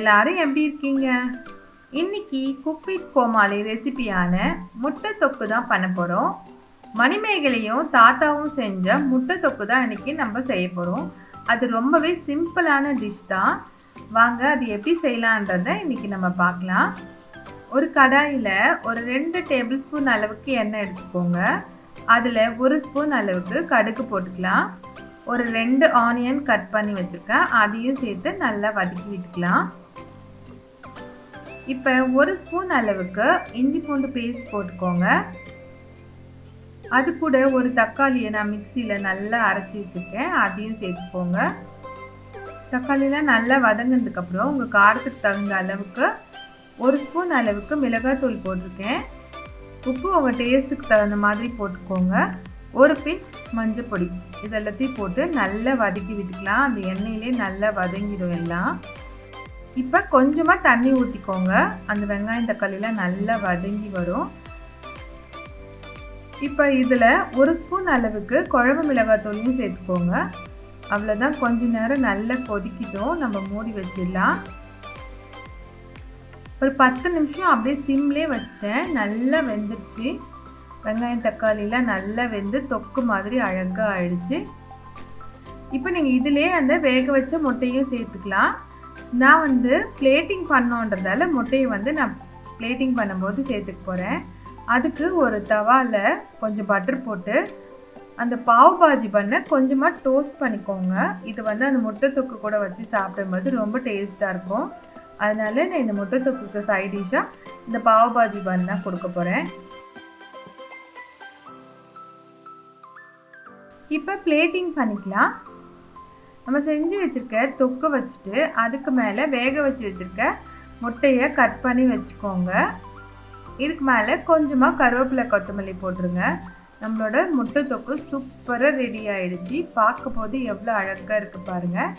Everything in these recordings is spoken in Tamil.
எல்லாரும் எப்படி இருக்கீங்க? இன்னைக்கு குக் வித் கோமாளி ரெசிபியான முட்டை தொக்கு தான் பண்ண போகிறோம். மணிமேகலையும் தாத்தாவும் செஞ்ச முட்டை தொக்கு தான் இன்னைக்கு நம்ம செய்ய போகிறோம். அது ரொம்பவே சிம்பிளான டிஷ் தான். வாங்க அது எப்படி செய்யலான்றதை இன்னைக்கு நம்ம பார்க்கலாம். ஒரு கடாயில் ஒரு 2 டேபிள் ஸ்பூன் அளவுக்கு எண்ணெய் எடுத்துக்கோங்க. அதில் 1 ஸ்பூன் அளவுக்கு கடுகு போட்டுக்கலாம். ஒரு 2 ஆனியன் கட் பண்ணி வச்சுருக்கேன், அதையும் சேர்த்து நல்லா வதக்கி விட்டுக்கலாம். இப்போ 1 ஸ்பூன் அளவுக்கு இஞ்சி பூண்டு பேஸ்ட் போட்டுக்கோங்க. அது கூட ஒரு தக்காளியை நான் மிக்சியில் நல்லா அரைச்சி வச்சுருக்கேன், அதையும் சேர்த்துக்கோங்க. தக்காளியெலாம் நல்லா வதங்கினதுக்கப்புறம் உங்கள் காரத்துக்கு தகுந்த அளவுக்கு 1 ஸ்பூன் அளவுக்கு மிளகாய்த்தூள் போட்டிருக்கேன். உப்பு உங்கள் டேஸ்ட்டுக்கு தகுந்த மாதிரி போட்டுக்கோங்க. ஒரு பிஞ்ச் மஞ்சள் பொடி இதெல்லாத்தையும் போட்டு நல்லா வதக்கி விட்டுக்கலாம். அந்த எண்ணெயிலே நல்லா வதங்கிடும் எல்லாம். இப்போ கொஞ்சமாக தண்ணி ஊற்றிக்கோங்க. அந்த வெங்காயம் தக்காளிலாம் நல்லா வதங்கி வரும். இப்போ இதில் 1 ஸ்பூன் அளவுக்கு குழம்பு மிளகாய்த்தூளையும் சேர்த்துக்கோங்க. அவ்வளோதான், கொஞ்ச நேரம் நல்லா கொதிக்கிட்டோம். நம்ம மூடி வச்சிடலாம். ஒரு 10 நிமிஷம் அப்படியே சிம்லேயே வச்சுட்டேன். நல்லா வெந்துடுச்சு. வெங்காயம் தக்காளிலாம் நல்லா வெந்து தொக்கு மாதிரி அழகாக ஆயிடுச்சு. இப்போ நீங்கள் இதிலே அந்த வேக வச்ச முட்டையும் சேர்த்துக்கலாம். நான் பிளேட்டிங் பண்ணோன்றதால முட்டையை நான் பிளேட்டிங் பண்ணும்போது சேர்த்துக்க போகிறேன். அதுக்கு ஒரு தவாவில் கொஞ்சம் பட்டர் போட்டு அந்த பாவ் பாஜி பண்ண கொஞ்சமாக டோஸ்ட் பண்ணிக்கோங்க. இது அந்த முட்டை தொக்கு கூட வச்சு சாப்பிடும்போது ரொம்ப டேஸ்ட்டாக இருக்கும். அதனால நான் இந்த முட்டை தொக்குக்கு சைட் டிஷ்ஷாக இந்த பாவ் பாஜி பண்ண தான் கொடுக்க போகிறேன். இப்போ பிளேட்டிங் பண்ணிக்கலாம். நம்ம செஞ்சு வச்சுருக்க தொக்கை வச்சுட்டு அதுக்கு மேலே வேக வச்சு வச்சுருக்க முட்டையை கட் பண்ணி வச்சுக்கோங்க. இதுக்கு மேலே கொஞ்சமாக கருவேப்பிலை கொத்தமல்லி போட்டுருங்க. நம்மளோட முட்டை தொக்கு சூப்பராக ரெடி ஆகிடுச்சு. பார்க்க போது எவ்வளோ அழகாக இருக்குது பாருங்கள்.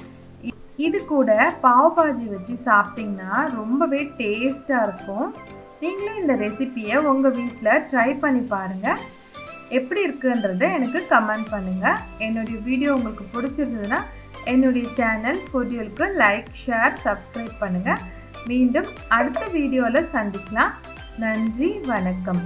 இது கூட பாவ் பாஜி வச்சு சாப்பிட்டிங்கன்னா ரொம்பவே டேஸ்ட்டாக இருக்கும். நீங்களும் இந்த ரெசிப்பியை உங்கள் வீட்டில் ட்ரை பண்ணி பாருங்கள். எப்படி இருக்குன்றதை எனக்கு கமெண்ட் பண்ணுங்கள். என்னுடைய வீடியோ உங்களுக்கு பிடிச்சிருந்ததுன்னா என்னுடைய சேனல் ஃபுட்யூலுக்கு லைக், ஷேர், சப்ஸ்கிரைப் பண்ணுங்கள். மீண்டும் அடுத்த வீடியோவில் சந்திக்கலாம். நன்றி, வணக்கம்.